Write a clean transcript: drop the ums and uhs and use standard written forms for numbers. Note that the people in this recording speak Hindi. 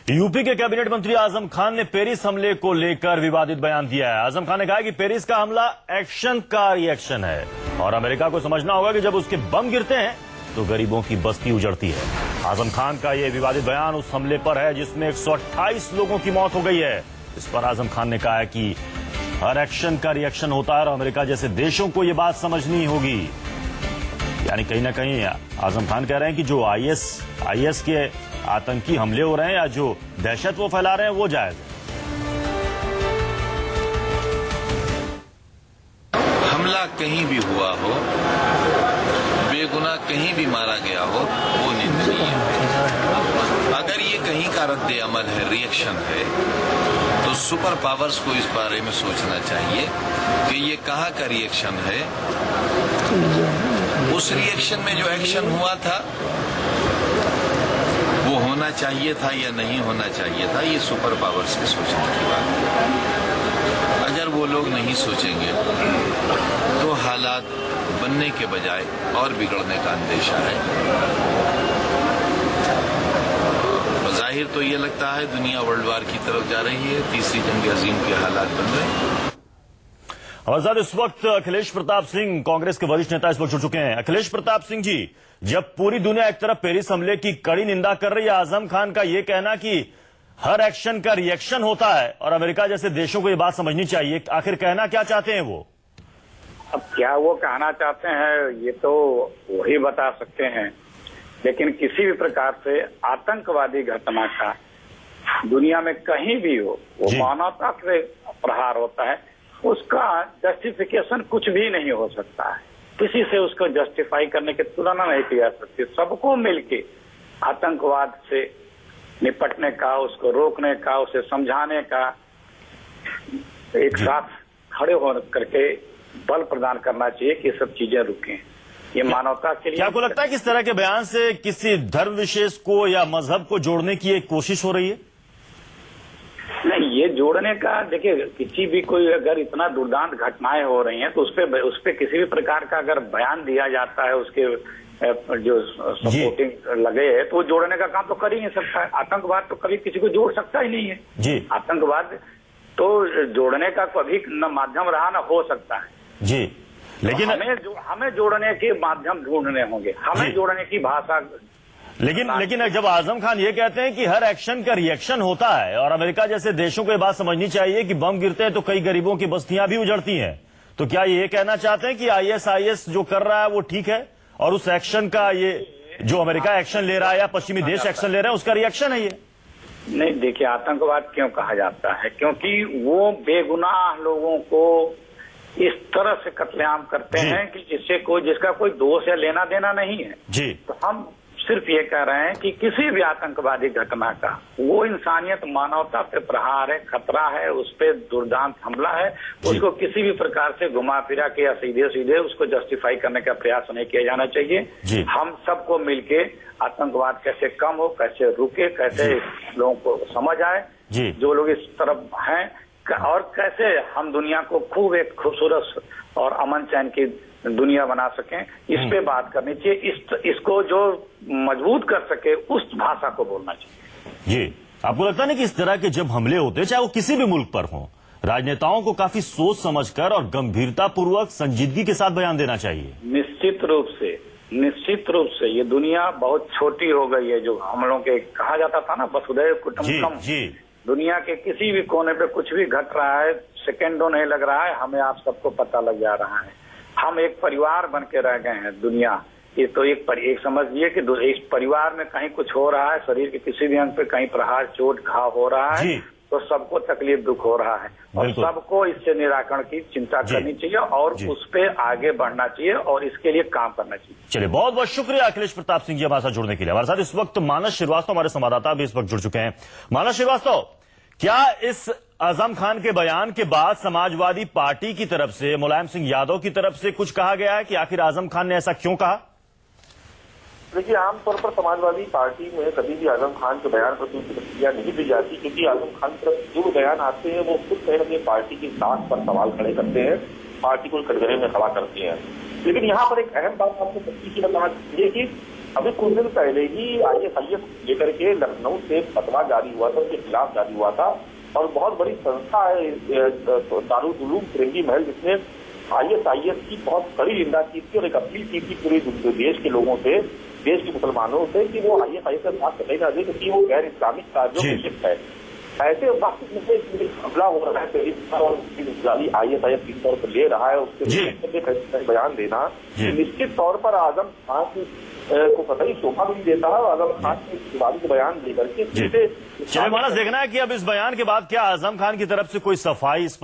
यूपी के कैबिनेट मंत्री आजम खान ने पेरिस हमले को लेकर विवादित बयान दिया है। आजम खान ने कहा कि पेरिस का हमला एक्शन का रिएक्शन है और अमेरिका को समझना होगा कि जब उसके बम गिरते हैं तो गरीबों की बस्ती उजड़ती है। आजम खान का यह विवादित बयान उस हमले पर है जिसमें 128 लोगों की मौत हो गई है। इस पर आजम खान ने कहा है कि हर एक्शन का रिएक्शन होता है और अमेरिका जैसे देशों को यह बात समझनी होगी। यानी कहीं ना कहीं आजम खान कह रहे हैं कि जो आईएस के आतंकी हमले हो रहे हैं या जो दहशत वो फैला रहे हैं वो जायज है। हमला कहीं भी हुआ हो, बेगुनाह कहीं भी मारा गया हो, वो निंदनीय है। अगर ये कहीं का रद्द अमल है, रिएक्शन है, तो सुपर पावर्स को इस बारे में सोचना चाहिए कि ये कहाँ का रिएक्शन है। उस रिएक्शन में जो एक्शन हुआ था वो होना चाहिए था या नहीं होना चाहिए था, ये सुपर पावर्स के सोचने की बात है। अगर वो लोग नहीं सोचेंगे तो हालात बनने के बजाय और बिगड़ने का अंदेशा है। बज़ाहिर तो ये लगता है दुनिया वर्ल्ड वार की तरफ जा रही है, तीसरी जंग अजीम के हालात बन रहे हैं। हमारे साथ इस वक्त अखिलेश प्रताप सिंह, कांग्रेस के वरिष्ठ नेता, इस वक्त जुड़ चुके हैं। अखिलेश प्रताप सिंह जी, जब पूरी दुनिया एक तरफ पेरिस हमले की कड़ी निंदा कर रही है, आजम खान का यह कहना कि हर एक्शन का रिएक्शन होता है और अमेरिका जैसे देशों को यह बात समझनी चाहिए, आखिर कहना क्या चाहते हैं वो? अब क्या वो कहना चाहते हैं ये तो वही बता सकते हैं, लेकिन किसी भी प्रकार से आतंकवादी घटना का दुनिया में कहीं भी हो, वो मानवता से प्रहार होता है, उसका जस्टिफिकेशन कुछ भी नहीं हो सकता है। किसी से उसको जस्टिफाई करने की तुलना नहीं की जा सकती। सबको मिलके आतंकवाद से निपटने का, उसको रोकने का, उसे समझाने का, एक साथ खड़े हो करके बल प्रदान करना चाहिए कि सब चीजें रुकें। ये मानवता के लिए। क्या आपको लगता है कि इस तरह के बयान से किसी धर्म विशेष को या मजहब को जोड़ने की एक कोशिश हो रही है? नहीं, ये जोड़ने का, देखिए, किसी भी कोई अगर इतना दुर्दांत घटनाएं हो रही हैं तो उस पे किसी भी प्रकार का अगर बयान दिया जाता है, उसके जो सपोर्टिंग लगे है, तो जोड़ने का काम तो कर ही नहीं सकता है। आतंकवाद तो कभी किसी को जोड़ सकता ही नहीं है जी। आतंकवाद तो जोड़ने का कभी न माध्यम रहा न हो सकता है जी। लेकिन तो हमें जोड़ने के माध्यम ढूंढने होंगे, हमें जोड़ने की भाषा। लेकिन जब आजम खान ये कहते हैं कि हर एक्शन का रिएक्शन होता है और अमेरिका जैसे देशों को ये बात समझनी चाहिए कि बम गिरते हैं तो कई गरीबों की बस्तियां भी उजड़ती हैं, तो क्या ये कहना चाहते हैं कि आईएस जो कर रहा है वो ठीक है और उस एक्शन का, ये जो अमेरिका एक्शन ले रहा है या पश्चिमी देश एक्शन ले रहे हैं, उसका रिएक्शन है ये? नहीं, देखिए, आतंकवाद क्यों कहा जाता है? क्योंकि वो बेगुनाह लोगों को इस तरह से कत्लेआम करते हैं कि जिसका कोई दोष या लेना देना नहीं है जी। तो हम सिर्फ ये कह रहे हैं कि किसी भी आतंकवादी घटना का वो इंसानियत, मानवता पे प्रहार है, खतरा है, उस पे दुर्दांत हमला है, उसको किसी भी प्रकार से घुमा फिरा के या सीधे सीधे उसको जस्टिफाई करने का प्रयास नहीं किया जाना चाहिए। हम सबको मिलके आतंकवाद कैसे कम हो, कैसे रुके, कैसे लोगों को समझ आए जो लोग इस तरफ हैं, और कैसे हम दुनिया को खूब एक खूबसूरत और अमन चैन की दुनिया बना सकें, इस पे बात करनी चाहिए। इसको जो मजबूत कर सके उस भाषा को बोलना चाहिए जी। आपको लगता नहीं कि इस तरह के जब हमले होते हैं, चाहे वो किसी भी मुल्क पर हो, राजनेताओं को काफी सोच समझकर और गंभीरता पूर्वक संजीदगी के साथ बयान देना चाहिए? निश्चित रूप से ये दुनिया बहुत छोटी हो गई है। जो हम लोग के कहा जाता था ना, वसुधैव कुटुंबकम, दुनिया के किसी भी कोने पे कुछ भी घट रहा है, सेकेंडों नहीं लग रहा है, हमें आप सबको पता लग जा रहा है। हम एक परिवार बन के रह गए हैं दुनिया। ये तो एक समझिए कि इस परिवार में कहीं कुछ हो रहा है, शरीर के किसी भी अंग पे कहीं प्रहार, चोट, घाव हो रहा है, तो सबको तकलीफ, दुख हो रहा है और सबको इससे निराकरण की चिंता करनी चाहिए और उस पे आगे बढ़ना चाहिए और इसके लिए काम करना चाहिए। चलिए, बहुत बहुत शुक्रिया अखिलेश प्रताप सिंह जी हमारे साथ जुड़ने के लिए। हमारे साथ इस वक्त मानस श्रीवास्तव, हमारे संवाददाता भी इस वक्त जुड़ चुके हैं। मानस श्रीवास्तव, क्या इस आजम खान के बयान के बाद समाजवादी पार्टी की तरफ से, मुलायम सिंह यादव की तरफ से कुछ कहा गया है कि आखिर आजम खान ने ऐसा क्यों कहा? देखिए, आमतौर पर समाजवादी पार्टी में कभी भी आजम खान के बयान पर कोई प्रतिक्रिया नहीं दी जाती, क्योंकि आजम खान की तरफ जो बयान आते हैं वो खुद कहीं ना कहीं पार्टी की साख पर सवाल खड़े करते हैं, पार्टी को कटघरे में खड़ा करते हैं। लेकिन यहाँ पर एक अहम बात आपको बताना चाहिए कि अभी कुछ दिन पहले ही ISIS लेकर के लखनऊ से फतवा जारी हुआ था, उसके खिलाफ जारी हुआ था। और बहुत बड़ी संस्था है दारुल उलूम फिरंगी महल, जिसने ISIS की बहुत कड़ी निंदा की थी और एक अपील की थी पूरे देश के लोगों से, देश के मुसलमानों से, कि वो ISIS का साथ कतई ना दे, क्योंकि वो गैर इस्लामिक कार्यों में लिप्त है। ऐसे वक्त में हमला हो रहा है और ISIS किस तौर पर ले रहा है, उसके बयान देना निश्चित तौर पर आजम खान को कतई शोभा भी देता है। आजम खान के विवादित बयान देकर के चलिए मानस देखना है कि अब इस बयान के बाद क्या आजम खान की तरफ से कोई सफाई इस पर